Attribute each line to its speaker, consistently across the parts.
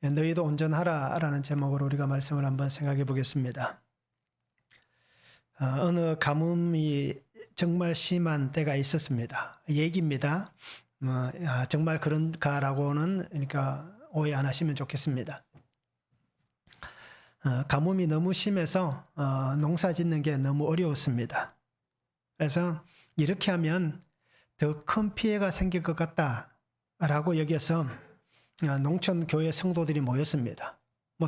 Speaker 1: 너희도 온전하라 라는 제목으로 우리가 말씀을 한번 생각해 보겠습니다. 어느 가뭄이 정말 심한 때가 있었습니다. 얘기입니다. 정말 그런가라고는 그러니까 오해 안 하시면 좋겠습니다. 가뭄이 너무 심해서 농사 짓는 게 너무 어려웠습니다. 그래서 이렇게 하면 더 큰 피해가 생길 것 같다라고 여기서 농촌 교회 성도들이 모였습니다.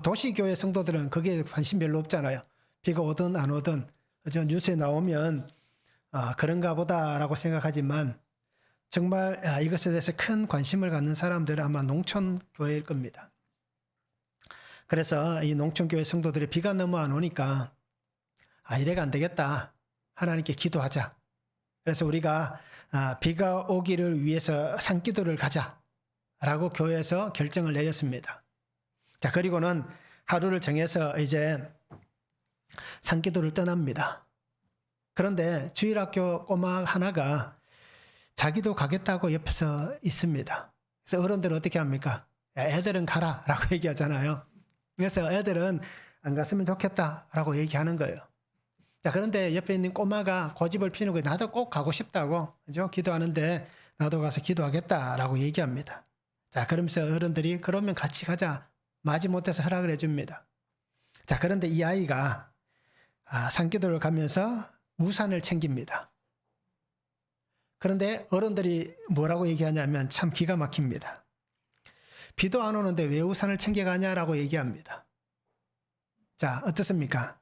Speaker 1: 도시 교회 성도들은 그게 관심 별로 없잖아요. 비가 오든 안 오든 뉴스에 나오면 그런가 보다라고 생각하지만 정말 이것에 대해서 큰 관심을 갖는 사람들은 아마 농촌 교회일 겁니다. 그래서 이 농촌 교회 성도들이 비가 너무 안 오니까 이래가 안 되겠다. 하나님께 기도하자. 그래서 우리가 비가 오기를 위해서 산기도를 가자. 라고 교회에서 결정을 내렸습니다. 자, 그리고는 하루를 정해서 이제 산기도를 떠납니다. 그런데 주일학교 꼬마 하나가 자기도 가겠다고 옆에서 있습니다. 그래서 어른들은 어떻게 합니까? 애들은 가라 라고 얘기하잖아요. 그래서 애들은 안 갔으면 좋겠다라고 얘기하는 거예요. 자, 그런데 옆에 있는 꼬마가 고집을 피우는 거예요. 나도 꼭 가고 싶다고, 그죠? 기도하는데 나도 가서 기도하겠다라고 얘기합니다. 자, 그러면서 어른들이 그러면 같이 가자. 마지못해서 허락을 해줍니다. 자, 그런데 이 아이가 산기도를 가면서 우산을 챙깁니다. 그런데 어른들이 뭐라고 얘기하냐면 참 기가 막힙니다. 비도 안 오는데 왜 우산을 챙겨가냐라고 얘기합니다. 자, 어떻습니까?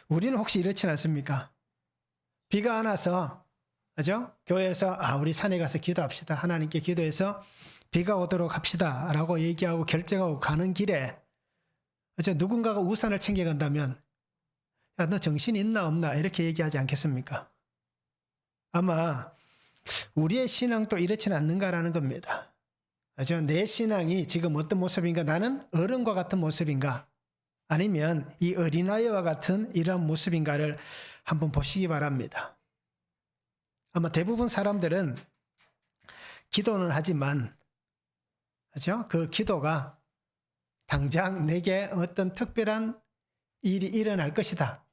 Speaker 1: 우리는 혹시 이렇진 않습니까? 비가 안 와서, 그죠? 교회에서 우리 산에 가서 기도합시다. 하나님께 기도해서 비가 오도록 합시다 라고 얘기하고 결정하고 가는 길에 누군가가 우산을 챙겨간다면 야, 너 정신 있나 없나 이렇게 얘기하지 않겠습니까? 아마 우리의 신앙도 이렇지는 않는가라는 겁니다. 그죠? 내 신앙이 지금 어떤 모습인가? 나는 어른과 같은 모습인가? 아니면 이 어린아이와 같은 이런 모습인가를 한번 보시기 바랍니다. 아마 대부분 사람들은 기도는 하지만 그렇죠? 그 기도가 당장 내게 어떤 특별한 일이 일어날 것이다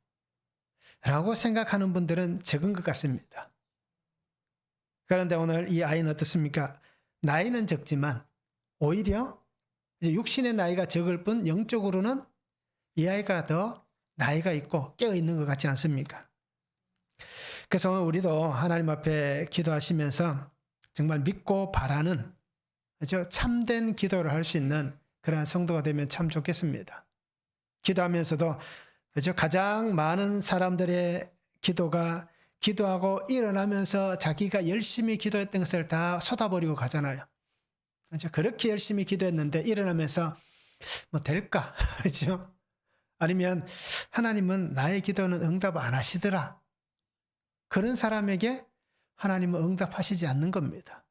Speaker 1: 라고 생각하는 분들은 적은 것 같습니다. 그런데 오늘 이 아이는 어떻습니까? 나이는 적지만 오히려 육신의 나이가 적을 뿐 영적으로는 이 아이가 더 나이가 있고 깨어있는 것 같지 않습니까? 그래서 오늘 우리도 하나님 앞에 기도하시면서 정말 믿고 바라는 참된 기도를 할 수 있는 그러한 성도가 되면 참 좋겠습니다. 기도하면서도 가장 많은 사람들의 기도가 기도하고 일어나면서 자기가 열심히 기도했던 것을 다 쏟아버리고 가잖아요. 그렇게 열심히 기도했는데 일어나면서 뭐 될까? 그렇죠? 아니면 하나님은 나의 기도는 응답 안 하시더라. 그런 사람에게 하나님은 응답하시지 않는 겁니다.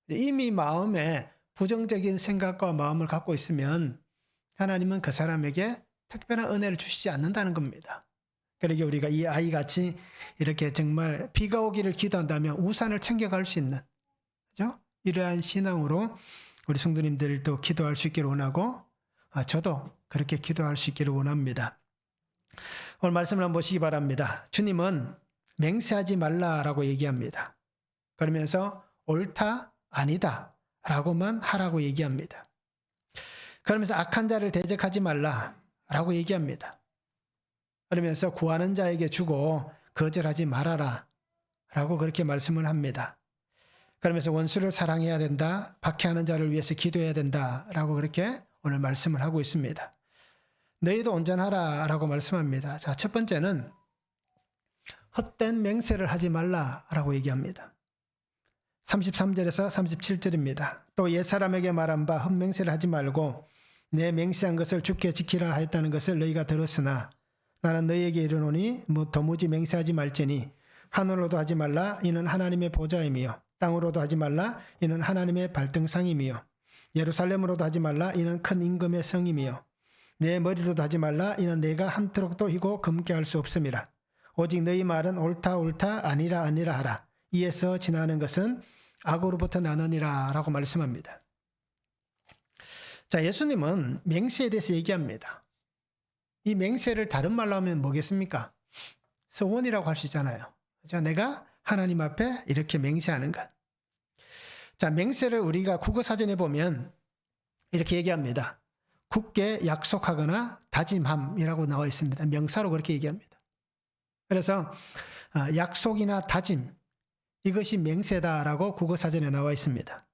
Speaker 1: 이미 마음에 부정적인 생각과 마음을 갖고 있으면 하나님은 그 사람에게 특별한 은혜를 주시지 않는다는 겁니다. 그러게 우리가 이 아이같이 이렇게 정말 비가 오기를 기도한다면 우산을 챙겨갈 수 있는, 그죠? 이러한 신앙으로 우리 성도님들도 기도할 수 있기를 원하고 저도 그렇게 기도할 수 있기를 원합니다. 오늘 말씀을 한번 보시기 바랍니다. 주님은 맹세하지 말라라고 얘기합니다. 그러면서 옳다, 아니다 라고만 하라고 얘기합니다. 그러면서 악한 자를 대적하지 말라라고 얘기합니다. 그러면서 구하는 자에게 주고 거절하지 말아라 라고 그렇게 말씀을 합니다. 그러면서 원수를 사랑해야 된다, 박해하는 자를 위해서 기도해야 된다 라고 그렇게 오늘 말씀을 하고 있습니다. 너희도 온전하라 라고 말씀합니다. 자, 첫 번째는 헛된 맹세를 하지 말라라고 얘기합니다. 33절에서 37절입니다. 또 옛사람에게 말한 바 헛맹세를 하지 말고 내 맹세한 것을 주께 지키라 하였다는 것을 너희가 들었으나 나는 너희에게 이르노니 도무지 맹세하지 말지니 하늘로도 하지 말라 이는 하나님의 보좌임이요 땅으로도 하지 말라 이는 하나님의 발등상임이요 예루살렘으로도 하지 말라 이는 큰 임금의 성임이요 내 머리로도 하지 말라 이는 내가 한트럭도 희고 금게 할 수 없음이라 오직 너희 말은 옳다 옳다 아니라 아니라 하라 이에서 지나는 것은 악으로부터 나느니라 라고 말씀합니다. 자, 예수님은 맹세에 대해서 얘기합니다. 이 맹세를 다른 말로 하면 뭐겠습니까? 서원이라고 할 수 있잖아요. 그죠? 내가 하나님 앞에 이렇게 맹세하는 것. 자, 맹세를 우리가 국어사전에 보면 이렇게 얘기합니다. 굳게 약속하거나 다짐함이라고 나와 있습니다. 명사로 그렇게 얘기합니다. 그래서 약속이나 다짐, 이것이 맹세다라고 국어사전에 나와 있습니다.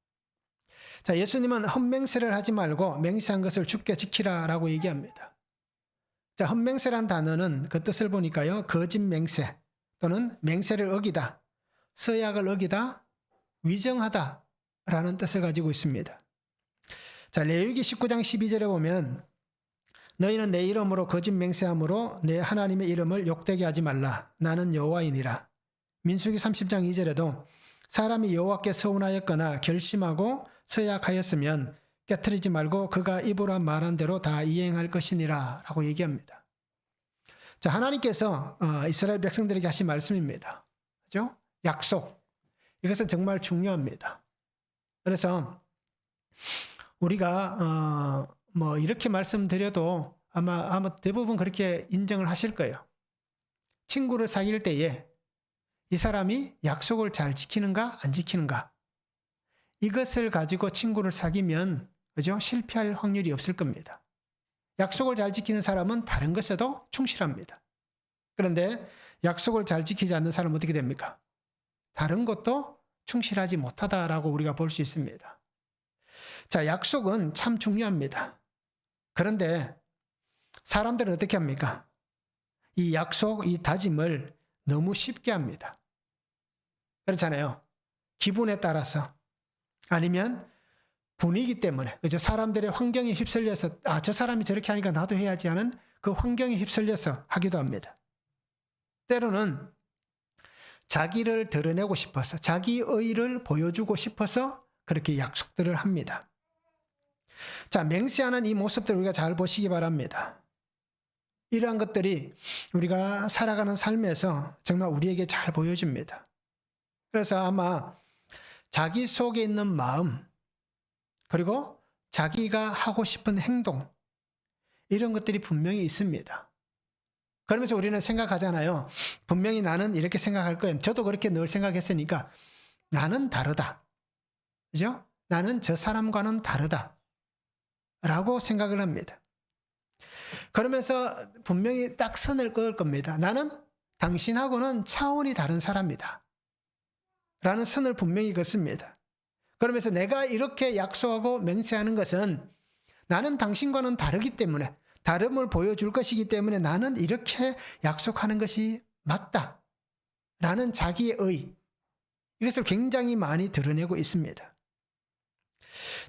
Speaker 1: 자, 예수님은 헛맹세를 하지 말고 맹세한 것을 굳게 지키라라고 얘기합니다. 자, 헛맹세란 단어는 그 뜻을 보니까요, 거짓 맹세 또는 맹세를 어기다, 서약을 어기다, 위정하다라는 뜻을 가지고 있습니다. 자, 레위기 19장 12절에 보면 너희는 내 이름으로 거짓 맹세함으로 내 하나님의 이름을 욕되게 하지 말라. 나는 여호와이니라. 민수기 30장 2절에도 사람이 여호와께 서운하였거나 결심하고 서약하였으면 깨트리지 말고 그가 입으로 말한 대로 다 이행할 것이니라 라고 얘기합니다. 자, 하나님께서 이스라엘 백성들에게 하신 말씀입니다. 그죠? 약속. 이것은 정말 중요합니다. 그래서 우리가 뭐 이렇게 말씀드려도 아마 대부분 그렇게 인정을 하실 거예요. 친구를 사귈 때에 이 사람이 약속을 잘 지키는가 안 지키는가, 이것을 가지고 친구를 사귀면 그죠? 실패할 확률이 없을 겁니다. 약속을 잘 지키는 사람은 다른 것에도 충실합니다. 그런데 약속을 잘 지키지 않는 사람은 어떻게 됩니까? 다른 것도 충실하지 못하다라고 우리가 볼 수 있습니다. 자, 약속은 참 중요합니다. 그런데 사람들은 어떻게 합니까? 이 약속, 이 다짐을 너무 쉽게 합니다. 그렇잖아요. 기분에 따라서 아니면 분위기 때문에, 그죠? 사람들의 환경에 휩쓸려서 저 사람이 저렇게 하니까 나도 해야지 하는 그 환경에 휩쓸려서 하기도 합니다. 때로는 자기를 드러내고 싶어서, 자기의를 보여주고 싶어서 그렇게 약속들을 합니다. 자, 맹세하는 이 모습들 우리가 잘 보시기 바랍니다. 이러한 것들이 우리가 살아가는 삶에서 정말 우리에게 잘 보여집니다. 그래서 아마 자기 속에 있는 마음, 그리고 자기가 하고 싶은 행동, 이런 것들이 분명히 있습니다. 그러면서 우리는 생각하잖아요. 분명히 나는 이렇게 생각할 거예요. 저도 그렇게 늘 생각했으니까 나는 다르다. 그죠? 나는 저 사람과는 다르다. 라고 생각을 합니다. 그러면서 분명히 딱 선을 그을 겁니다. 나는 당신하고는 차원이 다른 사람이다. 라는 선을 분명히 긋습니다. 그러면서 내가 이렇게 약속하고 맹세하는 것은 나는 당신과는 다르기 때문에, 다름을 보여줄 것이기 때문에 나는 이렇게 약속하는 것이 맞다. 라는 자기의 의, 이것을 굉장히 많이 드러내고 있습니다.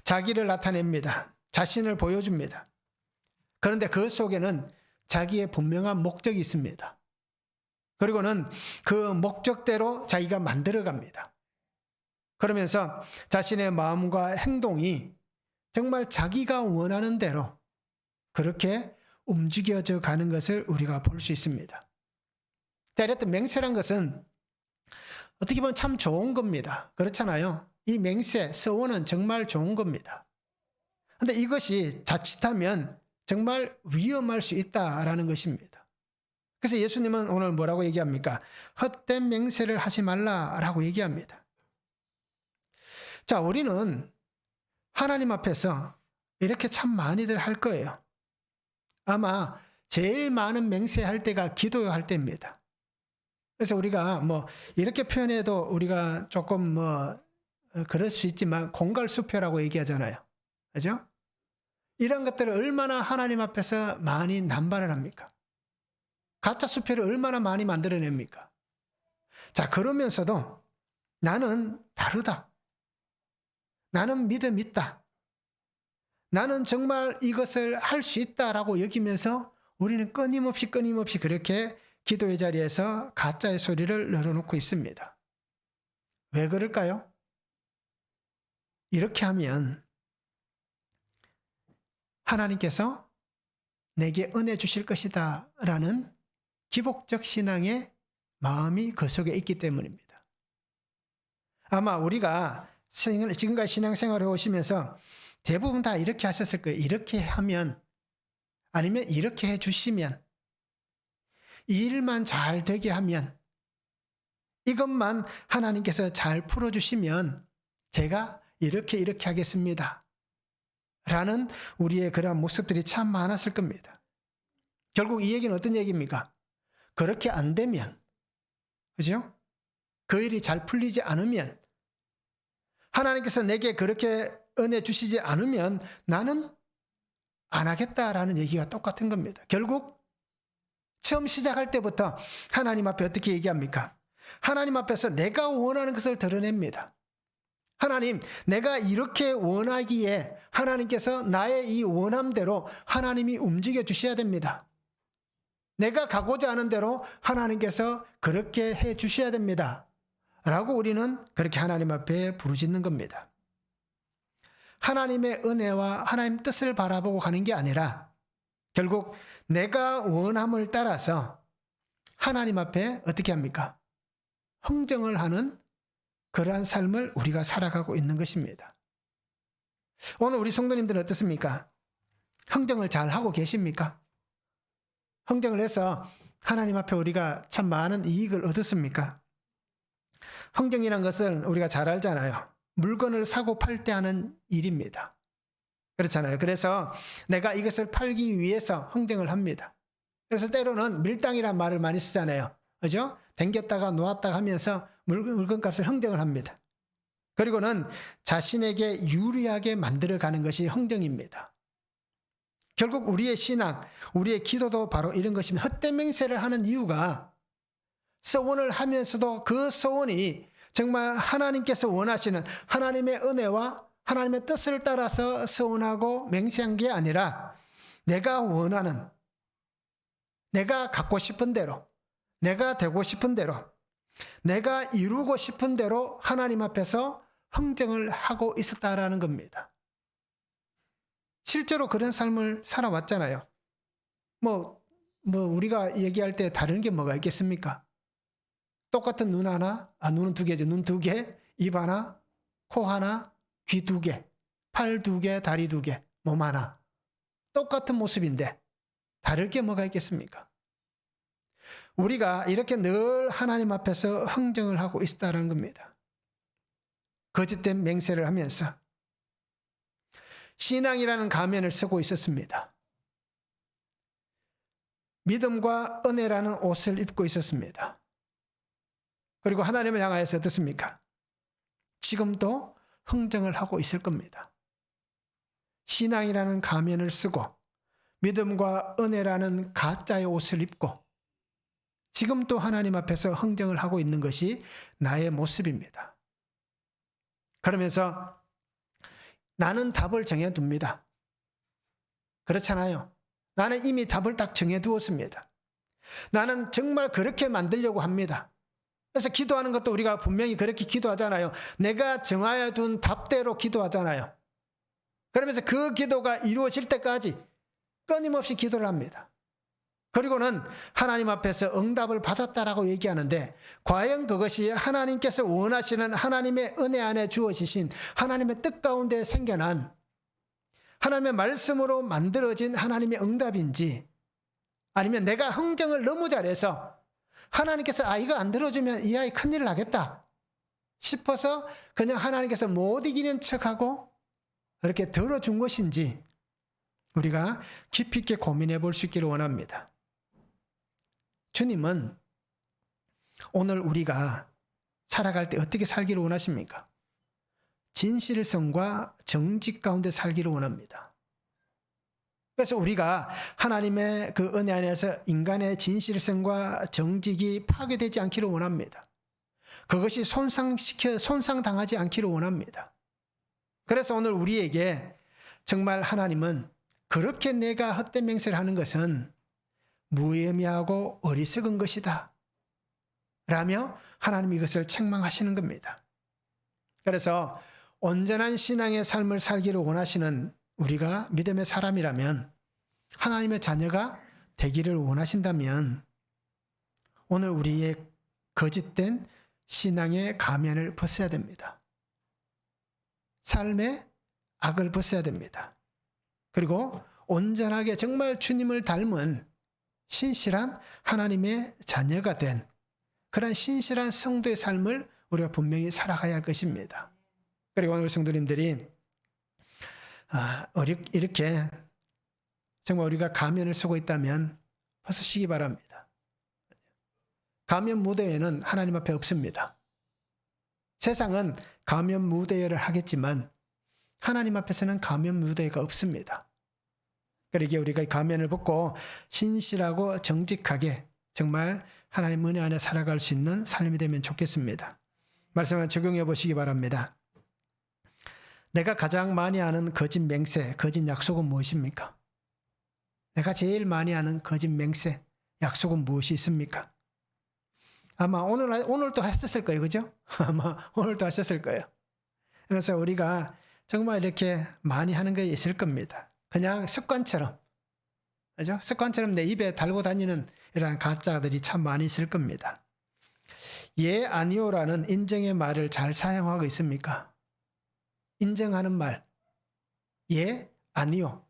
Speaker 1: 자기를 나타냅니다. 자신을 보여줍니다. 그런데 그 속에는 자기의 분명한 목적이 있습니다. 그리고는 그 목적대로 자기가 만들어갑니다. 그러면서 자신의 마음과 행동이 정말 자기가 원하는 대로 그렇게 움직여져 가는 것을 우리가 볼 수 있습니다. 자, 이랬던 맹세란 것은 어떻게 보면 참 좋은 겁니다. 그렇잖아요. 이 맹세, 서원은 정말 좋은 겁니다. 그런데 이것이 자칫하면 정말 위험할 수 있다라는 것입니다. 그래서 예수님은 오늘 뭐라고 얘기합니까? 헛된 맹세를 하지 말라라고 얘기합니다. 자, 우리는 하나님 앞에서 이렇게 참 많이들 할 거예요. 아마 제일 많은 맹세할 때가 기도할 때입니다. 그래서 우리가 뭐 이렇게 표현해도 우리가 조금 그럴 수 있지만 공갈수표라고 얘기하잖아요. 그죠? 이런 것들을 얼마나 하나님 앞에서 많이 남발을 합니까? 가짜 수표를 얼마나 많이 만들어냅니까? 자, 그러면서도 나는 다르다. 나는 믿음 있다. 나는 정말 이것을 할 수 있다라고 여기면서 우리는 끊임없이 그렇게 기도의 자리에서 가짜의 소리를 늘어놓고 있습니다. 왜 그럴까요? 이렇게 하면 하나님께서 내게 은혜 주실 것이다 라는 기복적 신앙의 마음이 그 속에 있기 때문입니다. 아마 우리가 지금까지 신앙생활을 해오시면서 대부분 다 이렇게 하셨을 거예요. 이렇게 하면, 아니면 이렇게 해 주시면, 이 일만 잘 되게 하면, 이것만 하나님께서 잘 풀어주시면 제가 이렇게 하겠습니다. 라는 우리의 그러한 모습들이 참 많았을 겁니다. 결국 이 얘기는 어떤 얘기입니까? 그렇게 안 되면, 그죠? 그 일이 잘 풀리지 않으면, 하나님께서 내게 그렇게 은혜 주시지 않으면 나는 안 하겠다라는 얘기가 똑같은 겁니다. 결국 처음 시작할 때부터 하나님 앞에 어떻게 얘기합니까? 하나님 앞에서 내가 원하는 것을 드러냅니다. 하나님, 내가 이렇게 원하기에 하나님께서 나의 이 원함대로 하나님이 움직여 주셔야 됩니다. 내가 가고자 하는 대로 하나님께서 그렇게 해 주셔야 됩니다. 라고 우리는 그렇게 하나님 앞에 부르짖는 겁니다. 하나님의 은혜와 하나님 뜻을 바라보고 가는 게 아니라 결국 내가 원함을 따라서 하나님 앞에 어떻게 합니까? 흥정을 하는 그러한 삶을 우리가 살아가고 있는 것입니다. 오늘 우리 성도님들은 어떻습니까? 흥정을 잘 하고 계십니까? 흥정을 해서 하나님 앞에 우리가 참 많은 이익을 얻었습니까? 흥정이란 것은 우리가 잘 알잖아요. 물건을 사고 팔 때 하는 일입니다. 그렇잖아요. 그래서 내가 이것을 팔기 위해서 흥정을 합니다. 그래서 때로는 밀당이란 말을 많이 쓰잖아요. 그죠? 댕겼다가 놓았다가 하면서 물건값을 흥정을 합니다. 그리고는 자신에게 유리하게 만들어가는 것이 흥정입니다. 결국 우리의 신앙, 우리의 기도도 바로 이런 것입니다. 헛된 맹세를 하는 이유가 서원을 하면서도 그 서원이 정말 하나님께서 원하시는 하나님의 은혜와 하나님의 뜻을 따라서 서원하고 맹세한 게 아니라 내가 원하는, 내가 갖고 싶은 대로, 내가 되고 싶은 대로, 내가 이루고 싶은 대로 하나님 앞에서 흥정을 하고 있었다라는 겁니다. 실제로 그런 삶을 살아왔잖아요. 우리가 얘기할 때 다른 게 뭐가 있겠습니까? 똑같은 눈 하나, 눈은 두 개죠. 눈 두 개, 입 하나, 코 하나, 귀 두 개, 팔 두 개, 다리 두 개, 몸 하나. 똑같은 모습인데 다를 게 뭐가 있겠습니까? 우리가 이렇게 늘 하나님 앞에서 흥정을 하고 있다는 겁니다. 거짓된 맹세를 하면서 신앙이라는 가면을 쓰고 있었습니다. 믿음과 은혜라는 옷을 입고 있었습니다. 그리고 하나님을 향하여서 어떻습니까? 지금도 흥정을 하고 있을 겁니다. 신앙이라는 가면을 쓰고 믿음과 은혜라는 가짜의 옷을 입고 지금 또 하나님 앞에서 흥정을 하고 있는 것이 나의 모습입니다. 그러면서 나는 답을 정해둡니다. 그렇잖아요. 나는 이미 답을 딱 정해두었습니다. 나는 정말 그렇게 만들려고 합니다. 그래서 기도하는 것도 우리가 분명히 그렇게 기도하잖아요. 내가 정하여 둔 답대로 기도하잖아요. 그러면서 그 기도가 이루어질 때까지 끊임없이 기도를 합니다. 그리고는 하나님 앞에서 응답을 받았다라고 얘기하는데 과연 그것이 하나님께서 원하시는 하나님의 은혜 안에 주어지신 하나님의 뜻 가운데 생겨난 하나님의 말씀으로 만들어진 하나님의 응답인지 아니면 내가 흥정을 너무 잘해서 하나님께서 이거 안 들어주면 이 아이 큰일을 하겠다 싶어서 그냥 하나님께서 못 이기는 척하고 그렇게 들어준 것인지 우리가 깊이 있게 고민해 볼 수 있기를 원합니다. 주님은 오늘 우리가 살아갈 때 어떻게 살기를 원하십니까? 진실성과 정직 가운데 살기를 원합니다. 그래서 우리가 하나님의 그 은혜 안에서 인간의 진실성과 정직이 파괴되지 않기를 원합니다. 그것이 손상당하지 않기를 원합니다. 그래서 오늘 우리에게 정말 하나님은 그렇게 내가 헛된 맹세를 하는 것은 무의미하고 어리석은 것이다 라며 하나님 이것을 책망하시는 겁니다. 그래서 온전한 신앙의 삶을 살기를 원하시는 우리가 믿음의 사람이라면 하나님의 자녀가 되기를 원하신다면 오늘 우리의 거짓된 신앙의 가면을 벗어야 됩니다. 삶의 악을 벗어야 됩니다. 그리고 온전하게 정말 주님을 닮은 신실한 하나님의 자녀가 된 그런 신실한 성도의 삶을 우리가 분명히 살아가야 할 것입니다. 그리고 오늘 성도님들이 이렇게 정말 우리가 가면을 쓰고 있다면 벗으시기 바랍니다. 가면 무대회는 하나님 앞에 없습니다. 세상은 가면 무대회를 하겠지만 하나님 앞에서는 가면 무대회가 없습니다. 그러기에 우리가 가면을 벗고 신실하고 정직하게 정말 하나님 은혜 안에 살아갈 수 있는 삶이 되면 좋겠습니다. 말씀을 적용해 보시기 바랍니다. 내가 가장 많이 하는 거짓 맹세, 거짓 약속은 무엇입니까? 내가 제일 많이 하는 거짓 맹세, 약속은 무엇이 있습니까? 아마 오늘도 하셨을 거예요. 그죠? 아마 오늘도 하셨을 거예요. 그래서 우리가 정말 이렇게 많이 하는 게 있을 겁니다. 그냥 습관처럼. 그죠? 습관처럼 내 입에 달고 다니는 이러한 가짜들이 참 많이 있을 겁니다. 예, 아니요라는 인정의 말을 잘 사용하고 있습니까? 인정하는 말. 예, 아니요.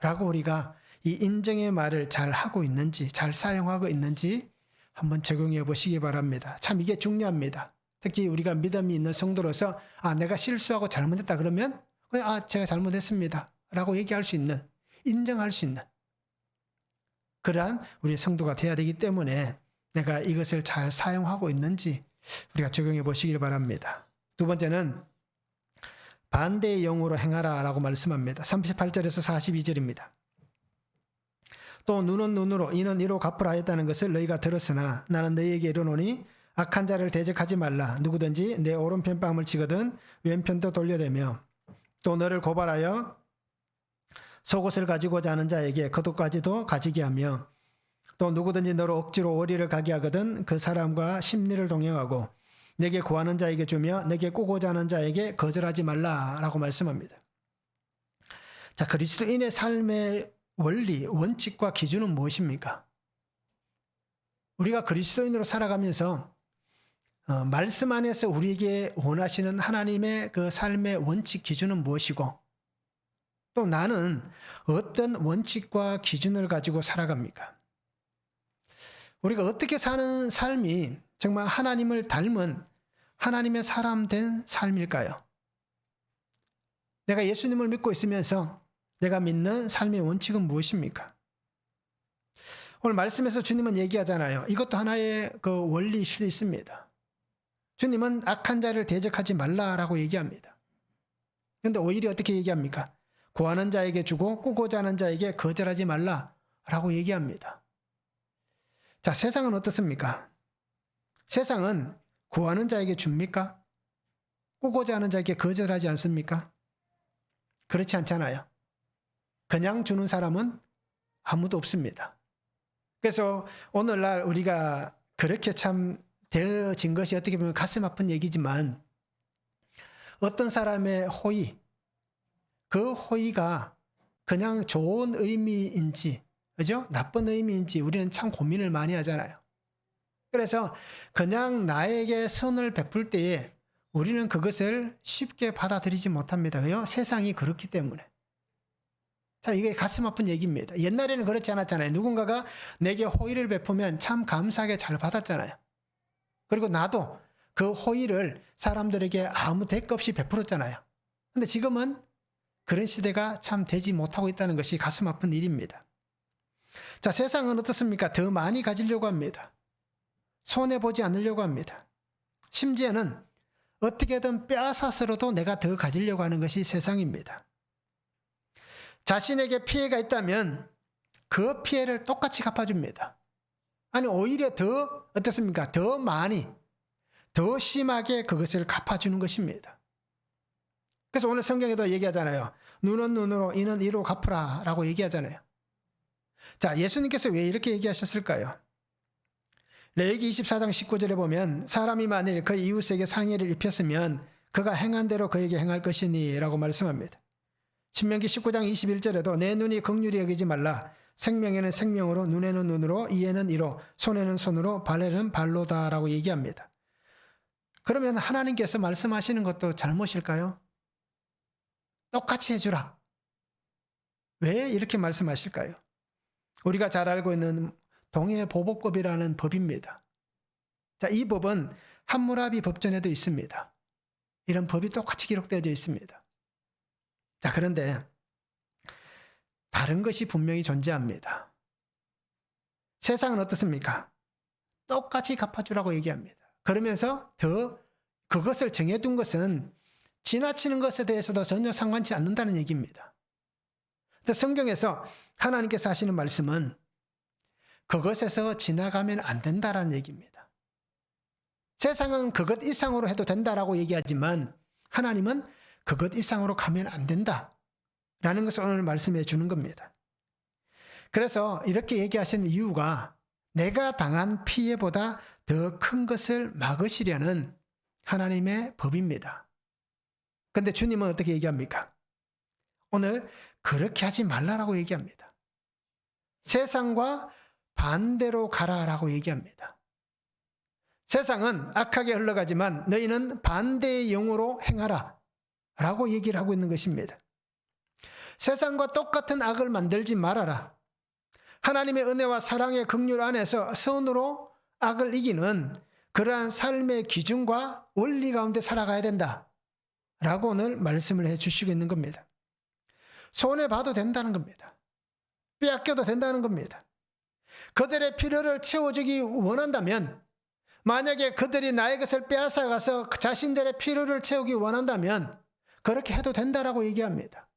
Speaker 1: 라고 우리가 이 인정의 말을 잘 하고 있는지, 잘 사용하고 있는지 한번 적용해 보시기 바랍니다. 참 이게 중요합니다. 특히 우리가 믿음이 있는 성도로서 내가 실수하고 잘못했다 그러면 그냥 제가 잘못했습니다 라고 얘기할 수 있는, 인정할 수 있는 그러한 우리 성도가 돼야 되기 때문에 내가 이것을 잘 사용하고 있는지 우리가 적용해 보시길 바랍니다. 두 번째는 반대의 영으로 행하라 라고 말씀합니다. 38절에서 42절입니다. 또 눈은 눈으로 이는 이로 갚으라 했다는 것을 너희가 들었으나 나는 너희에게 이르노니 악한 자를 대적하지 말라. 누구든지 내 오른편 뺨을 치거든 왼편도 돌려대며 또 너를 고발하여 속옷을 가지고자 하는 자에게 겉옷까지도 가지게 하며 또 누구든지 너를 억지로 어리를 가게 하거든 그 사람과 심리를 동행하고 내게 구하는 자에게 주며 내게 꾸고자 하는 자에게 거절하지 말라라고 말씀합니다. 자, 그리스도인의 삶의 원리, 원칙과 기준은 무엇입니까? 우리가 그리스도인으로 살아가면서 말씀 안에서 우리에게 원하시는 하나님의 그 삶의 원칙, 기준은 무엇이고 또 나는 어떤 원칙과 기준을 가지고 살아갑니까? 우리가 어떻게 사는 삶이 정말 하나님을 닮은 하나님의 사람 된 삶일까요? 내가 예수님을 믿고 있으면서 내가 믿는 삶의 원칙은 무엇입니까? 오늘 말씀에서 주님은 얘기하잖아요. 이것도 하나의 그 원리일 수도 있습니다. 주님은 악한 자를 대적하지 말라라고 얘기합니다. 그런데 오히려 어떻게 얘기합니까? 구하는 자에게 주고 꾸고자 하는 자에게 거절하지 말라라고 얘기합니다. 자, 세상은 어떻습니까? 세상은 구하는 자에게 줍니까? 꾸고자 하는 자에게 거절하지 않습니까? 그렇지 않잖아요. 그냥 주는 사람은 아무도 없습니다. 그래서 오늘날 우리가 그렇게 참 되어진 것이 어떻게 보면 가슴 아픈 얘기지만 어떤 사람의 호의, 그 호의가 그냥 좋은 의미인지, 그죠? 나쁜 의미인지 우리는 참 고민을 많이 하잖아요. 그래서 그냥 나에게 선을 베풀 때에 우리는 그것을 쉽게 받아들이지 못합니다. 왜요? 세상이 그렇기 때문에. 참 이게 가슴 아픈 얘기입니다. 옛날에는 그렇지 않았잖아요. 누군가가 내게 호의를 베푸면 참 감사하게 잘 받았잖아요. 그리고 나도 그 호의를 사람들에게 아무 대가 없이 베풀었잖아요. 근데 지금은 그런 시대가 참 되지 못하고 있다는 것이 가슴 아픈 일입니다. 자, 세상은 어떻습니까? 더 많이 가지려고 합니다. 손해보지 않으려고 합니다. 심지어는 어떻게든 빼앗아서라도 내가 더 가지려고 하는 것이 세상입니다. 자신에게 피해가 있다면 그 피해를 똑같이 갚아줍니다. 아니 오히려 더 어떻습니까? 더 많이, 더 심하게 그것을 갚아주는 것입니다. 그래서 오늘 성경에도 얘기하잖아요. 눈은 눈으로 이는 이로 갚으라 라고 얘기하잖아요. 자, 예수님께서 왜 이렇게 얘기하셨을까요? 레위기 24장 19절에 보면 사람이 만일 그 이웃에게 상해를 입혔으면 그가 행한 대로 그에게 행할 것이니 라고 말씀합니다. 신명기 19장 21절에도 내 눈이 긍휼히 여기지 말라. 생명에는 생명으로, 눈에는 눈으로, 이에는 이로, 손에는 손으로, 발에는 발로다 라고 얘기합니다. 그러면 하나님께서 말씀하시는 것도 잘못일까요? 똑같이 해주라. 왜 이렇게 말씀하실까요? 우리가 잘 알고 있는 동해보복법이라는 법입니다. 자, 이 법은 함무라비 법전에도 있습니다. 이런 법이 똑같이 기록되어 있습니다. 자, 그런데 다른 것이 분명히 존재합니다. 세상은 어떻습니까? 똑같이 갚아주라고 얘기합니다. 그러면서 더 그것을 정해둔 것은 지나치는 것에 대해서도 전혀 상관치 않는다는 얘기입니다. 근데 성경에서 하나님께서 하시는 말씀은 그것에서 지나가면 안 된다라는 얘기입니다. 세상은 그것 이상으로 해도 된다라고 얘기하지만 하나님은 그것 이상으로 가면 안 된다라는 것을 오늘 말씀해 주는 겁니다. 그래서 이렇게 얘기하시는 이유가 내가 당한 피해보다 더 큰 것을 막으시려는 하나님의 법입니다. 그런데 주님은 어떻게 얘기합니까? 오늘 그렇게 하지 말라라고 얘기합니다. 세상과 반대로 가라라고 얘기합니다. 세상은 악하게 흘러가지만 너희는 반대의 영으로 행하라 라고 얘기를 하고 있는 것입니다. 세상과 똑같은 악을 만들지 말아라. 하나님의 은혜와 사랑의 긍휼 안에서 선으로 악을 이기는 그러한 삶의 기준과 원리 가운데 살아가야 된다 라고 오늘 말씀을 해주시고 있는 겁니다. 손해봐도 된다는 겁니다. 빼앗겨도 된다는 겁니다. 그들의 필요를 채워주기 원한다면, 만약에 그들이 나의 것을 빼앗아가서 자신들의 필요를 채우기 원한다면 그렇게 해도 된다라고 얘기합니다.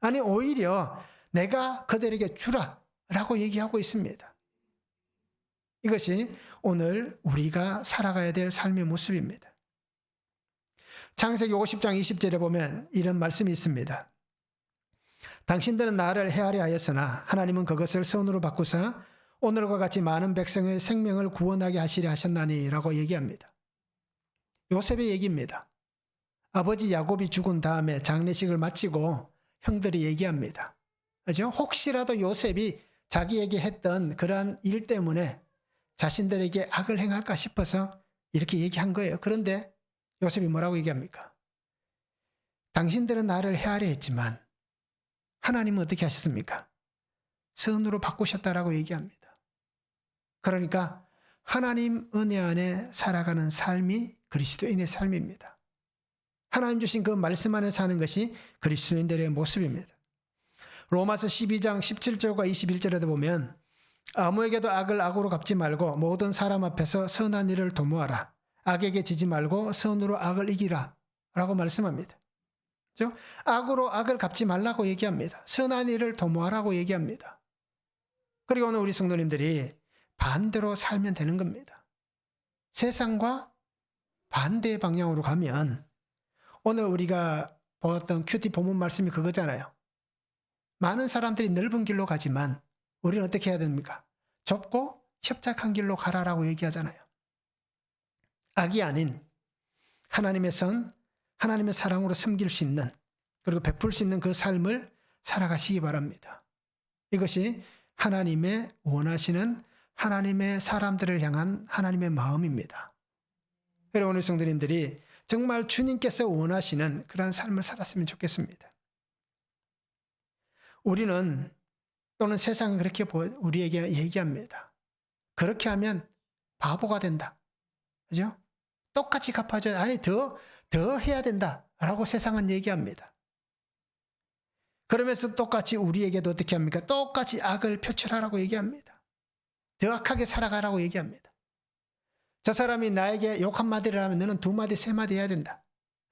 Speaker 1: 아니, 오히려 내가 그들에게 주라 라고 얘기하고 있습니다. 이것이 오늘 우리가 살아가야 될 삶의 모습입니다. 창세기 50장 20절에 보면 이런 말씀이 있습니다. 당신들은 나를 헤아려 하였으나 하나님은 그것을 선으로 바꾸사 오늘과 같이 많은 백성의 생명을 구원하게 하시려 하셨나니 라고 얘기합니다. 요셉의 얘기입니다. 아버지 야곱이 죽은 다음에 장례식을 마치고 형들이 얘기합니다. 그죠? 혹시라도 요셉이 자기에게 했던 그러한 일 때문에 자신들에게 악을 행할까 싶어서 이렇게 얘기한 거예요. 그런데 요셉이 뭐라고 얘기합니까? 당신들은 나를 헤아려 했지만 하나님은 어떻게 하셨습니까? 선으로 바꾸셨다라고 얘기합니다. 그러니까 하나님 은혜 안에 살아가는 삶이 그리스도인의 삶입니다. 하나님 주신 그 말씀 안에 사는 것이 그리스도인들의 모습입니다. 로마서 12장 17절과 21절에도 보면 아무에게도 악을 악으로 갚지 말고 모든 사람 앞에서 선한 일을 도모하라. 악에게 지지 말고 선으로 악을 이기라 라고 말씀합니다. 그렇죠? 악으로 악을 갚지 말라고 얘기합니다. 선한 일을 도모하라고 얘기합니다. 그리고 오늘 우리 성도님들이 반대로 살면 되는 겁니다. 세상과 반대의 방향으로 가면 오늘 우리가 보았던 큐티 본문 말씀이 그거잖아요. 많은 사람들이 넓은 길로 가지만 우리는 어떻게 해야 됩니까? 좁고 협착한 길로 가라라고 얘기하잖아요. 악이 아닌 하나님의 선, 하나님의 사랑으로 섬길 수 있는, 그리고 베풀 수 있는 그 삶을 살아가시기 바랍니다. 이것이 하나님의 원하시는 하나님의 사람들을 향한 하나님의 마음입니다. 그리고 오늘 성도님들이 정말 주님께서 원하시는 그런 삶을 살았으면 좋겠습니다. 우리는 또는 세상은 그렇게 우리에게 얘기합니다. 그렇게 하면 바보가 된다. 그죠? 똑같이 갚아줘야, 아니 더 해야 된다라고 세상은 얘기합니다. 그러면서 똑같이 우리에게도 어떻게 합니까? 똑같이 악을 표출하라고 얘기합니다. 더 악하게 살아가라고 얘기합니다. 저 사람이 나에게 욕 한마디를 하면 너는 2마디, 3마디 해야 된다.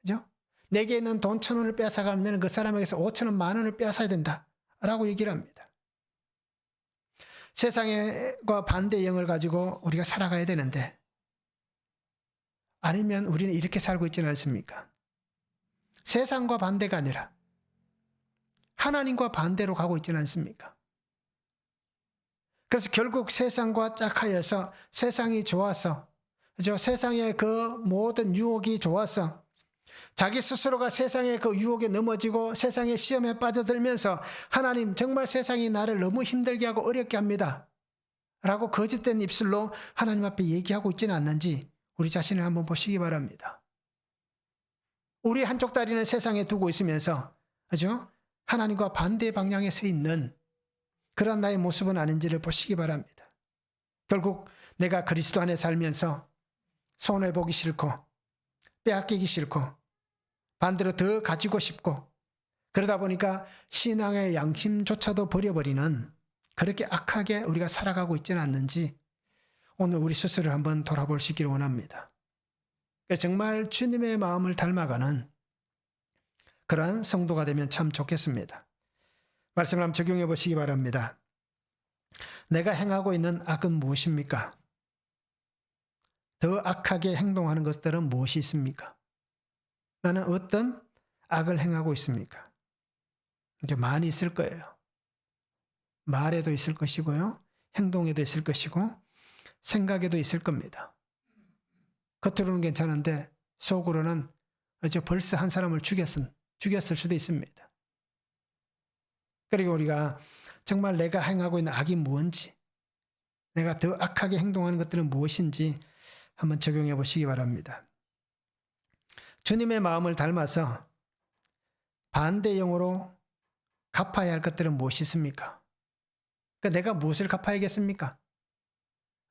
Speaker 1: 그죠? 내게 있는 돈 1,000원을 빼앗아가면 너는 그 사람에게서 5,000원, 10,000원을 빼앗아야 된다. 라고 얘기를 합니다. 세상과 반대의 영을 가지고 우리가 살아가야 되는데, 아니면 우리는 이렇게 살고 있지는 않습니까? 세상과 반대가 아니라 하나님과 반대로 가고 있지는 않습니까? 그래서 결국 세상과 짝하여서 세상이 좋아서, 그죠? 세상의 그 모든 유혹이 좋아서 자기 스스로가 세상의 그 유혹에 넘어지고 세상의 시험에 빠져들면서 하나님 정말 세상이 나를 너무 힘들게 하고 어렵게 합니다 라고 거짓된 입술로 하나님 앞에 얘기하고 있지는 않는지 우리 자신을 한번 보시기 바랍니다. 우리 한쪽 다리는 세상에 두고 있으면서 그죠? 하나님과 반대 방향에 서 있는 그런 나의 모습은 아닌지를 보시기 바랍니다. 결국 내가 그리스도 안에 살면서 손해보기 싫고 빼앗기기 싫고 반대로 더 가지고 싶고 그러다 보니까 신앙의 양심조차도 버려버리는 그렇게 악하게 우리가 살아가고 있지는 않는지 오늘 우리 스스로를 한번 돌아볼 수 있기를 원합니다. 정말 주님의 마음을 닮아가는 그러한 성도가 되면 참 좋겠습니다. 말씀을 한번 적용해 보시기 바랍니다. 내가 행하고 있는 악은 무엇입니까? 더 악하게 행동하는 것들은 무엇이 있습니까? 나는 어떤 악을 행하고 있습니까? 이제 많이 있을 거예요. 말에도 있을 것이고요. 행동에도 있을 것이고 생각에도 있을 겁니다. 겉으로는 괜찮은데 속으로는 벌써 한 사람을 죽였을 수도 있습니다. 그리고 우리가 정말 내가 행하고 있는 악이 무엇인지, 내가 더 악하게 행동하는 것들은 무엇인지 한번 적용해 보시기 바랍니다. 주님의 마음을 닮아서 반대형으로 갚아야 할 것들은 무엇이 있습니까? 그러니까 내가 무엇을 갚아야겠습니까?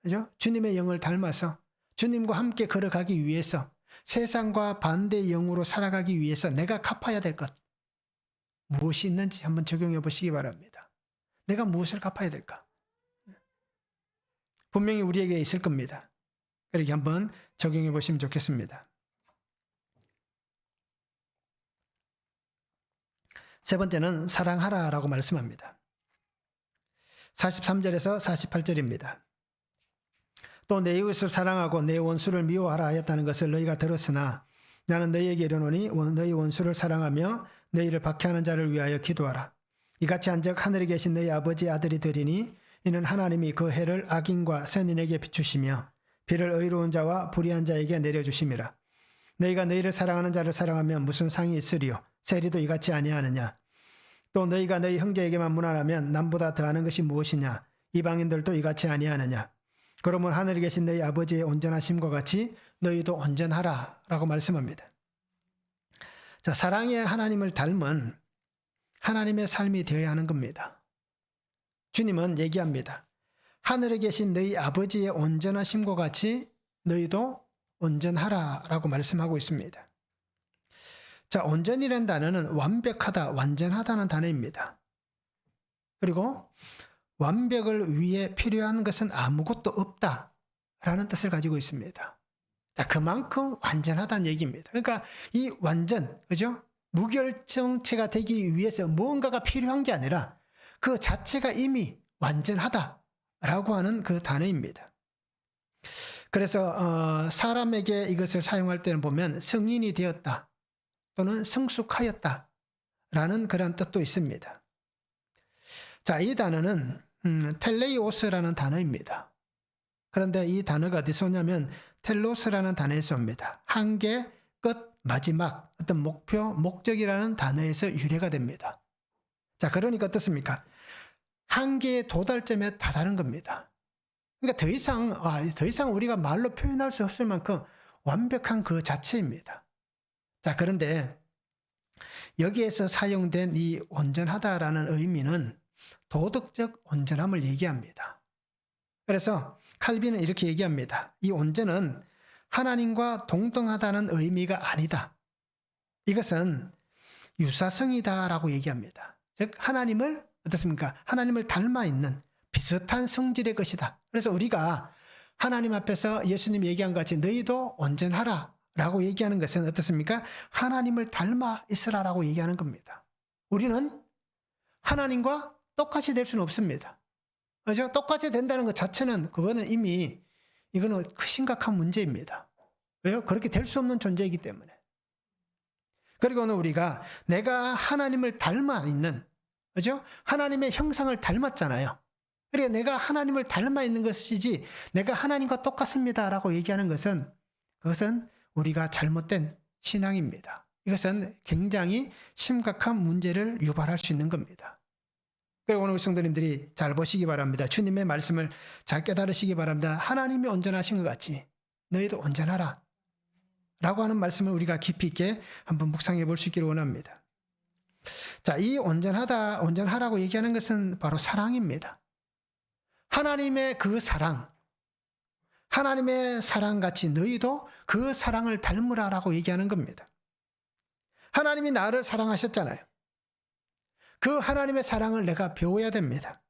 Speaker 1: 그죠? 주님의 영을 닮아서 주님과 함께 걸어가기 위해서 세상과 반대 영으로 살아가기 위해서 내가 갚아야 될 것 무엇이 있는지 한번 적용해 보시기 바랍니다. 내가 무엇을 갚아야 될까? 분명히 우리에게 있을 겁니다. 이렇게 한번 적용해 보시면 좋겠습니다. 세 번째는 사랑하라라고 말씀합니다. 43절에서 48절입니다. 또 내 이웃을 사랑하고 내 원수를 미워하라 하였다는 것을 너희가 들었으나 나는 너희에게 이르노니 너희 원수를 사랑하며 너희를 박해하는 자를 위하여 기도하라. 이같이 한즉 하늘에 계신 너희 아버지의 아들이 되리니 이는 하나님이 그 해를 악인과 선인에게 비추시며 비를 의로운 자와 불의한 자에게 내려주심이라. 너희가 너희를 사랑하는 자를 사랑하면 무슨 상이 있으리요? 세리도 이같이 아니하느냐? 또 너희가 너희 형제에게만 무난하면 남보다 더하는 것이 무엇이냐? 이방인들도 이같이 아니하느냐? 그러면 하늘에 계신 너희 아버지의 온전하심과 같이 너희도 온전하라 라고 말씀합니다. 자, 사랑의 하나님을 닮은 하나님의 삶이 되어야 하는 겁니다. 주님은 얘기합니다. 하늘에 계신 너희 아버지의 온전하심과 같이 너희도 온전하라 라고 말씀하고 있습니다. 자, 온전이라는 단어는 완벽하다, 완전하다는 단어입니다. 그리고 완벽을 위해 필요한 것은 아무것도 없다라는 뜻을 가지고 있습니다. 자, 그만큼 완전하다는 얘기입니다. 그러니까 이 완전, 그죠? 무결정체가 되기 위해서 무언가가 필요한 게 아니라 그 자체가 이미 완전하다라고 하는 그 단어입니다. 그래서 사람에게 이것을 사용할 때는 보면 성인이 되었다 또는 성숙하였다라는 그런 뜻도 있습니다. 자, 이 단어는 텔레이오스라는 단어입니다. 그런데 이 단어가 어디서 오냐면 텔로스라는 단어에서 옵니다. 한계, 끝, 마지막, 어떤 목표, 목적이라는 단어에서 유래가 됩니다. 자, 그러니까 어떻습니까? 한계의 도달점에 다다른 겁니다. 그러니까 더 이상 우리가 말로 표현할 수 없을 만큼 완벽한 그 자체입니다. 자, 그런데 여기에서 사용된 이 온전하다라는 의미는 도덕적 온전함을 얘기합니다. 그래서 칼빈은 이렇게 얘기합니다. 이 온전은 하나님과 동등하다는 의미가 아니다. 이것은 유사성이다라고 얘기합니다. 즉 하나님을 어떻습니까? 하나님을 닮아 있는 비슷한 성질의 것이다. 그래서 우리가 하나님 앞에서 예수님이 얘기한 것 같이 너희도 온전하라 라고 얘기하는 것은 어떻습니까? 하나님을 닮아 있으라라고 얘기하는 겁니다. 우리는 하나님과 똑같이 될 수는 없습니다. 그렇죠? 똑같이 된다는 것 자체는 그거는 이미 이거는 심각한 문제입니다. 왜요? 그렇게 될 수 없는 존재이기 때문에. 그리고 오늘 우리가 내가 하나님을 닮아 있는, 그렇죠? 하나님의 형상을 닮았잖아요. 그러니까 내가 하나님을 닮아 있는 것이지 내가 하나님과 똑같습니다라고 얘기하는 것은 그것은 우리가 잘못된 신앙입니다. 이것은 굉장히 심각한 문제를 유발할 수 있는 겁니다. 그리고 오늘 성도님들이 잘 보시기 바랍니다. 주님의 말씀을 잘 깨달으시기 바랍니다. 하나님이 온전하신 것 같이 너희도 온전하라 라고 하는 말씀을 우리가 깊이 있게 한번 묵상해 볼 수 있기를 원합니다. 자, 이 온전하라고 얘기하는 것은 바로 사랑입니다. 하나님의 그 사랑, 하나님의 사랑같이 너희도 그 사랑을 닮으라라고 얘기하는 겁니다. 하나님이 나를 사랑하셨잖아요. 그 하나님의 사랑을 내가 배워야 됩니다.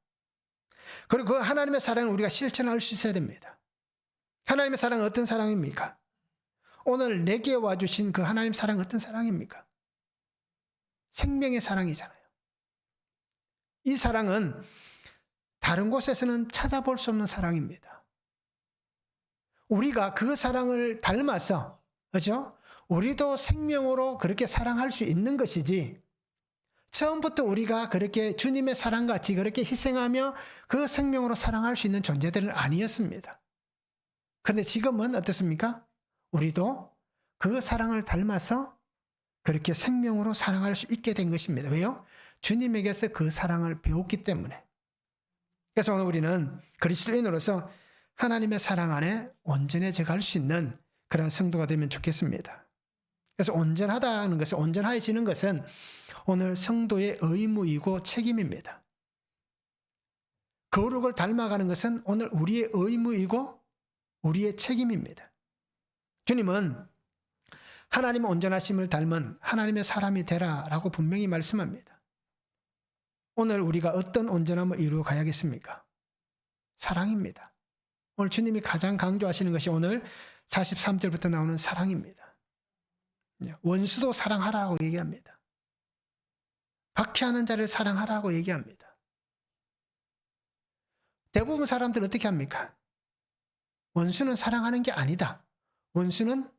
Speaker 1: 그리고 그 하나님의 사랑을 우리가 실천할 수 있어야 됩니다. 하나님의 사랑은 어떤 사랑입니까? 오늘 내게 와주신 그 하나님 사랑은 어떤 사랑입니까? 생명의 사랑이잖아요. 이 사랑은 다른 곳에서는 찾아볼 수 없는 사랑입니다. 우리가 그 사랑을 닮아서, 그죠? 우리도 생명으로 그렇게 사랑할 수 있는 것이지, 처음부터 우리가 그렇게 주님의 사랑같이 그렇게 희생하며 그 생명으로 사랑할 수 있는 존재들은 아니었습니다. 그런데 지금은 어떻습니까? 우리도 그 사랑을 닮아서 그렇게 생명으로 사랑할 수 있게 된 것입니다. 왜요? 주님에게서 그 사랑을 배웠기 때문에. 그래서 오늘 우리는 그리스도인으로서 하나님의 사랑 안에 온전해져 갈 수 있는 그런 성도가 되면 좋겠습니다. 그래서 온전하다는 것은, 온전해지는 것은 오늘 성도의 의무이고 책임입니다. 거룩을 닮아가는 것은 오늘 우리의 의무이고 우리의 책임입니다. 주님은 하나님의 온전하심을 닮은 하나님의 사람이 되라라고 분명히 말씀합니다. 오늘 우리가 어떤 온전함을 이루어 가야겠습니까? 사랑입니다. 오늘 주님이 가장 강조하시는 것이 오늘 43절부터 나오는 사랑입니다. 원수도 사랑하라고 얘기합니다. 박해하는 자를 사랑하라고 얘기합니다. 대부분 사람들은 어떻게 합니까? 원수는 사랑하는 게 아니다. 원수는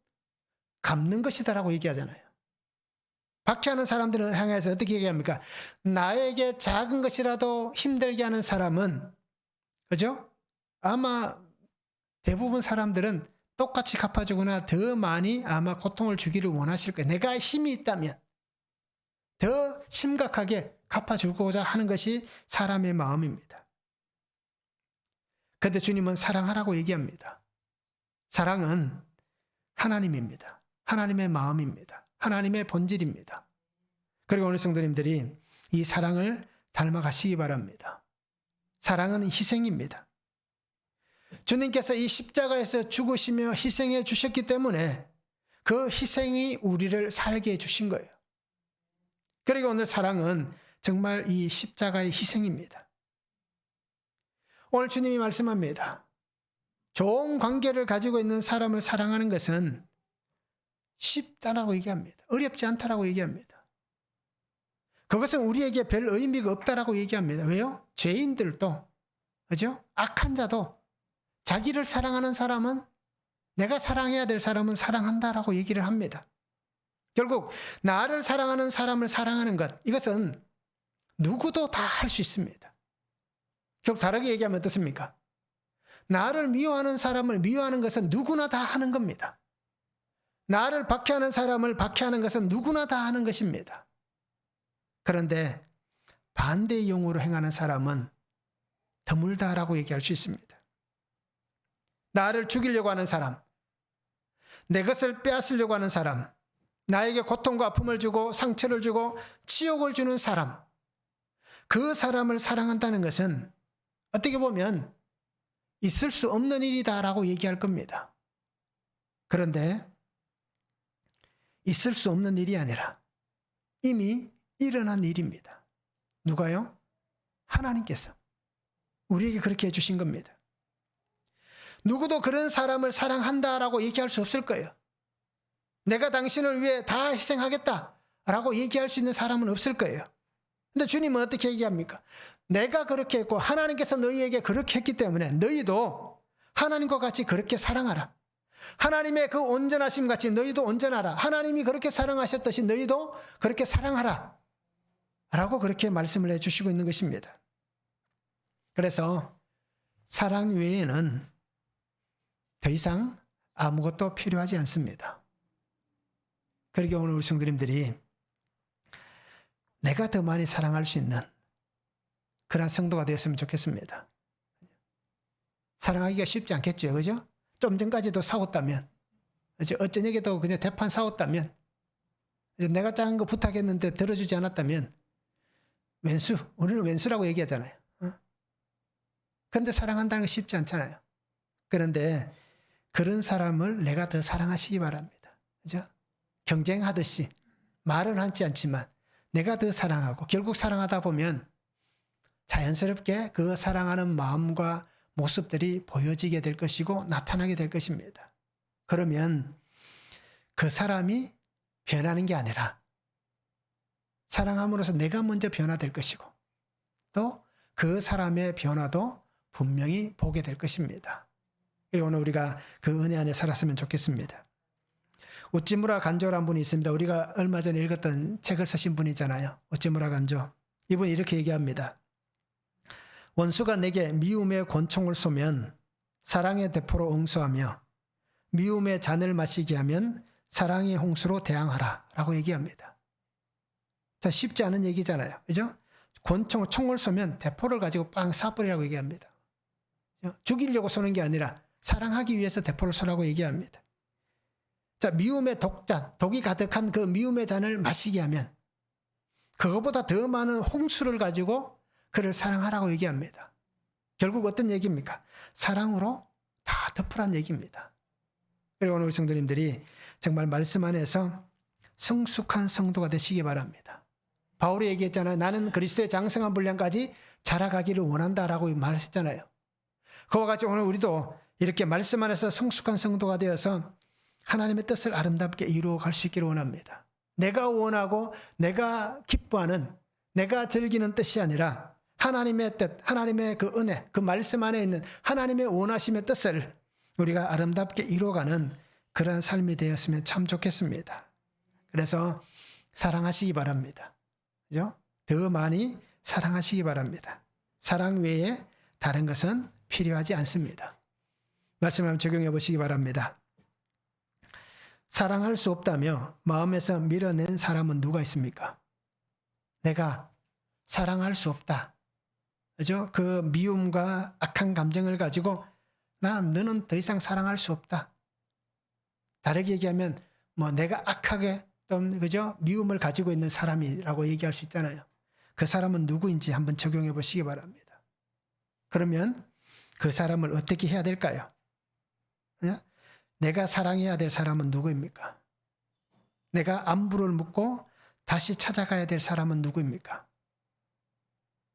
Speaker 1: 갚는 것이다라고 얘기하잖아요. 박해하는 사람들을 향해서 어떻게 얘기합니까? 나에게 작은 것이라도 힘들게 하는 사람은, 그죠? 아마 대부분 사람들은 똑같이 갚아주거나 더 많이 아마 고통을 주기를 원하실 거예요. 내가 힘이 있다면 더 심각하게 갚아주고자 하는 것이 사람의 마음입니다. 그런데 주님은 사랑하라고 얘기합니다. 사랑은 하나님입니다. 하나님의 마음입니다. 하나님의 본질입니다. 그리고 오늘 성도님들이 이 사랑을 닮아가시기 바랍니다. 사랑은 희생입니다. 주님께서 이 십자가에서 죽으시며 희생해 주셨기 때문에 그 희생이 우리를 살게 해주신 거예요. 그리고 오늘 사랑은 정말 이 십자가의 희생입니다. 오늘 주님이 말씀합니다. 좋은 관계를 가지고 있는 사람을 사랑하는 것은 쉽다라고 얘기합니다. 어렵지 않다라고 얘기합니다. 그것은 우리에게 별 의미가 없다라고 얘기합니다. 왜요? 죄인들도, 그죠? 악한 자도 자기를 사랑하는 사람은, 내가 사랑해야 될 사람은 사랑한다라고 얘기를 합니다. 결국 나를 사랑하는 사람을 사랑하는 것, 이것은 누구도 다 할 수 있습니다. 결국 다르게 얘기하면 어떻습니까? 나를 미워하는 사람을 미워하는 것은 누구나 다 하는 겁니다. 나를 박해하는 사람을 박해하는 것은 누구나 다 하는 것입니다. 그런데 반대의 용으로 행하는 사람은 드물다라고 얘기할 수 있습니다. 나를 죽이려고 하는 사람, 내 것을 빼앗으려고 하는 사람, 나에게 고통과 아픔을 주고 상처를 주고 치욕을 주는 사람, 그 사람을 사랑한다는 것은 어떻게 보면 있을 수 없는 일이다라고 얘기할 겁니다. 그런데 있을 수 없는 일이 아니라 이미 일어난 일입니다. 누가요? 하나님께서 우리에게 그렇게 해주신 겁니다. 누구도 그런 사람을 사랑한다라고 얘기할 수 없을 거예요. 내가 당신을 위해 다 희생하겠다라고 얘기할 수 있는 사람은 없을 거예요. 근데 주님은 어떻게 얘기합니까? 내가 그렇게 했고 하나님께서 너희에게 그렇게 했기 때문에 너희도 하나님과 같이 그렇게 사랑하라. 하나님의 그 온전하심 같이 너희도 온전하라. 하나님이 그렇게 사랑하셨듯이 너희도 그렇게 사랑하라. 라고 그렇게 말씀을 해주시고 있는 것입니다. 그래서 사랑 외에는 더 이상 아무것도 필요하지 않습니다. 그러게 오늘 우리 성도님들이 내가 더 많이 사랑할 수 있는 그런 성도가 되었으면 좋겠습니다. 사랑하기가 쉽지 않겠죠, 그죠? 좀 전까지도 싸웠다면, 그죠? 어쩌냐게도 그냥 대판 싸웠다면, 내가 작은 거 부탁했는데 들어주지 않았다면 왼수, 우리는 왼수라고 얘기하잖아요. 그런데 사랑한다는 거 쉽지 않잖아요. 그런데 그런 사람을 내가 더 사랑하시기 바랍니다. 그죠? 경쟁하듯이 말은 하지 않지만 내가 더 사랑하고 결국 사랑하다 보면 자연스럽게 그 사랑하는 마음과 모습들이 보여지게 될 것이고 나타나게 될 것입니다. 그러면 그 사람이 변하는 게 아니라 사랑함으로써 내가 먼저 변화될 것이고 또 그 사람의 변화도 분명히 보게 될 것입니다. 그리고 오늘 우리가 그 은혜 안에 살았으면 좋겠습니다. 우찌무라 간조라는 분이 있습니다. 우리가 얼마 전에 읽었던 책을 쓰신 분이잖아요. 우찌무라 간조. 이분이 이렇게 얘기합니다. 원수가 내게 미움의 권총을 쏘면 사랑의 대포로 응수하며 미움의 잔을 마시게 하면 사랑의 홍수로 대항하라 라고 얘기합니다. 자, 쉽지 않은 얘기잖아요. 그죠? 권총, 총을 쏘면 대포를 가지고 빵 쏴버리라고 얘기합니다. 죽이려고 쏘는 게 아니라 사랑하기 위해서 대포를 쏘라고 얘기합니다. 자, 미움의 독잔, 독이 가득한 그 미움의 잔을 마시게 하면 그것보다 더 많은 홍수를 가지고 그를 사랑하라고 얘기합니다. 결국 어떤 얘기입니까? 사랑으로 다 덮으란 얘기입니다. 그리고 오늘 우리 성도님들이 정말 말씀 안에서 성숙한 성도가 되시기 바랍니다. 바울이 얘기했잖아요. 나는 그리스도의 장성한 분량까지 자라가기를 원한다라고 말했잖아요. 그와 같이 오늘 우리도 이렇게 말씀 안에서 성숙한 성도가 되어서 하나님의 뜻을 아름답게 이루어갈 수 있기를 원합니다. 내가 원하고 내가 기뻐하는 내가 즐기는 뜻이 아니라 하나님의 뜻, 하나님의 그 은혜, 그 말씀 안에 있는 하나님의 원하심의 뜻을 우리가 아름답게 이루어가는 그러한 삶이 되었으면 참 좋겠습니다. 그래서 사랑하시기 바랍니다. 그죠? 더 많이 사랑하시기 바랍니다. 사랑 외에 다른 것은 필요하지 않습니다. 말씀 한번 적용해 보시기 바랍니다. 사랑할 수 없다며 마음에서 밀어낸 사람은 누가 있습니까? 내가 사랑할 수 없다. 그죠? 그 미움과 악한 감정을 가지고 너는 더 이상 사랑할 수 없다. 다르게 얘기하면 내가 악하게 좀 그죠? 미움을 가지고 있는 사람이라고 얘기할 수 있잖아요. 그 사람은 누구인지 한번 적용해 보시기 바랍니다. 그러면 그 사람을 어떻게 해야 될까요? 내가 사랑해야 될 사람은 누구입니까? 내가 안부를 묻고 다시 찾아가야 될 사람은 누구입니까?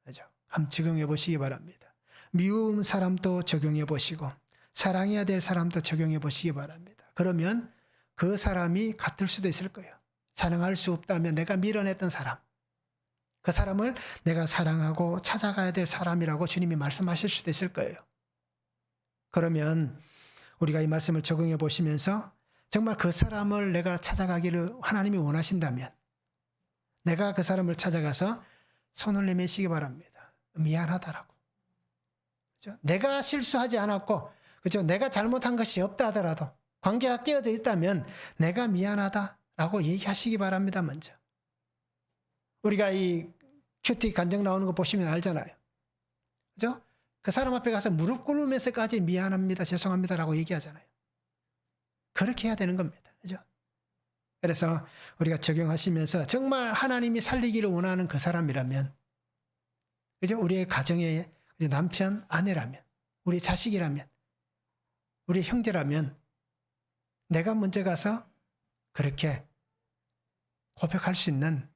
Speaker 1: 그죠? 한번 적용해 보시기 바랍니다. 미운 사람도 적용해 보시고 사랑해야 될 사람도 적용해 보시기 바랍니다. 그러면 그 사람이 같을 수도 있을 거예요. 사랑할 수 없다면 내가 밀어냈던 사람, 그 사람을 내가 사랑하고 찾아가야 될 사람이라고 주님이 말씀하실 수도 있을 거예요. 그러면 우리가 이 말씀을 적용해 보시면서 정말 그 사람을 내가 찾아가기를 하나님이 원하신다면 내가 그 사람을 찾아가서 손을 내미시기 바랍니다. 미안하다라고. 그렇죠? 내가 실수하지 않았고, 그렇죠? 내가 잘못한 것이 없다 하더라도 관계가 깨어져 있다면 내가 미안하다라고 얘기하시기 바랍니다. 먼저. 우리가 이 큐티 간증 나오는 거 보시면 알잖아요. 그죠? 그 사람 앞에 가서 무릎 꿇으면서까지 미안합니다, 죄송합니다라고 얘기하잖아요. 그렇게 해야 되는 겁니다. 그죠? 그래서 우리가 적용하시면서 정말 하나님이 살리기를 원하는 그 사람이라면, 그죠? 우리의 가정의 남편, 아내라면, 우리 자식이라면, 우리 형제라면, 내가 먼저 가서 그렇게 고백할 수 있는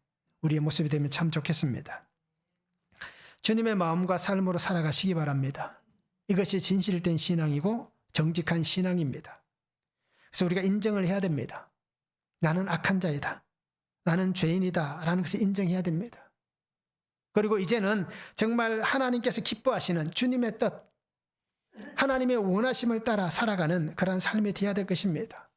Speaker 1: 우리의 모습이 되면 참 좋겠습니다. 주님의 마음과 삶으로 살아가시기 바랍니다. 이것이 진실된 신앙이고 정직한 신앙입니다. 그래서 우리가 인정을 해야 됩니다. 나는 악한 자이다. 나는 죄인이다. 라는 것을 인정해야 됩니다. 그리고 이제는 정말 하나님께서 기뻐하시는 주님의 뜻, 하나님의 원하심을 따라 살아가는 그런 삶이 되어야 될 것입니다.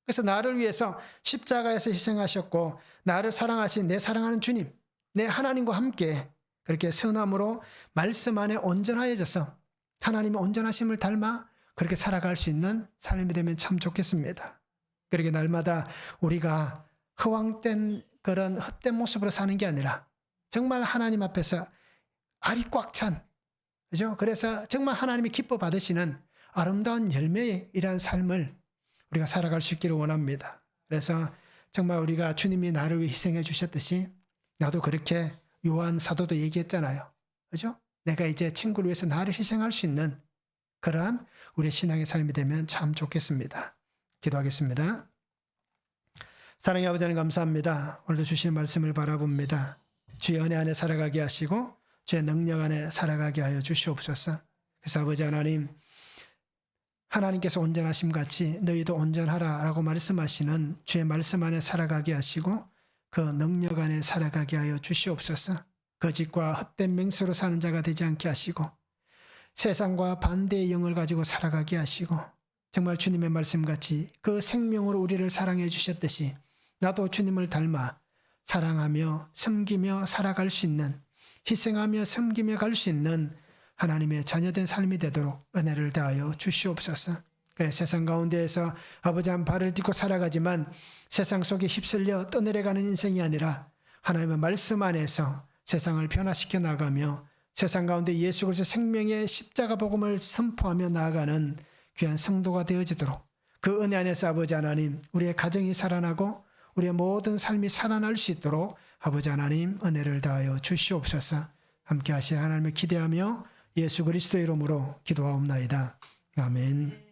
Speaker 1: 그래서 나를 위해서 십자가에서 희생하셨고 나를 사랑하신 내 사랑하는 주님, 내 하나님과 함께 그렇게 선함으로 말씀 안에 온전하여져서 하나님의 온전하심을 닮아 그렇게 살아갈 수 있는 삶이 되면 참 좋겠습니다. 그렇게 날마다 우리가 허황된 그런 헛된 모습으로 사는 게 아니라 정말 하나님 앞에서 알이 꽉 찬, 그죠? 그래서 정말 하나님이 기뻐 받으시는 아름다운 열매의 이러한 삶을 우리가 살아갈 수 있기를 원합니다. 그래서 정말 우리가 주님이 나를 위해 희생해 주셨듯이 나도 그렇게 요한 사도도 얘기했잖아요. 그죠? 내가 이제 친구를 위해서 나를 희생할 수 있는 그러한 우리의 신앙의 삶이 되면 참 좋겠습니다. 기도하겠습니다. 사랑의 아버지 하나님 감사합니다. 오늘도 주신 말씀을 바라봅니다. 주의 은혜 안에 살아가게 하시고 주의 능력 안에 살아가게 하여 주시옵소서. 그래서 아버지 하나님, 하나님께서 온전하심 같이 너희도 온전하라 라고 말씀하시는 주의 말씀 안에 살아가게 하시고 그 능력 안에 살아가게 하여 주시옵소서. 거짓과 헛된 맹세로 사는 자가 되지 않게 하시고 세상과 반대의 영을 가지고 살아가게 하시고 정말 주님의 말씀같이 그 생명으로 우리를 사랑해 주셨듯이 나도 주님을 닮아 사랑하며 섬기며 살아갈 수 있는, 희생하며 섬기며 갈 수 있는 하나님의 자녀된 삶이 되도록 은혜를 다하여 주시옵소서. 그래 세상 가운데에서 아버지 한 발을 딛고 살아가지만 세상 속에 휩쓸려 떠내려가는 인생이 아니라 하나님의 말씀 안에서 세상을 변화시켜 나가며 세상 가운데 예수 그리스도 생명의 십자가 복음을 선포하며 나아가는 귀한 성도가 되어지도록 그 은혜 안에서 아버지 하나님 우리의 가정이 살아나고 우리의 모든 삶이 살아날 수 있도록 아버지 하나님 은혜를 다하여 주시옵소서. 함께 하실 하나님을 기대하며 예수 그리스도 이름으로 기도하옵나이다. 아멘.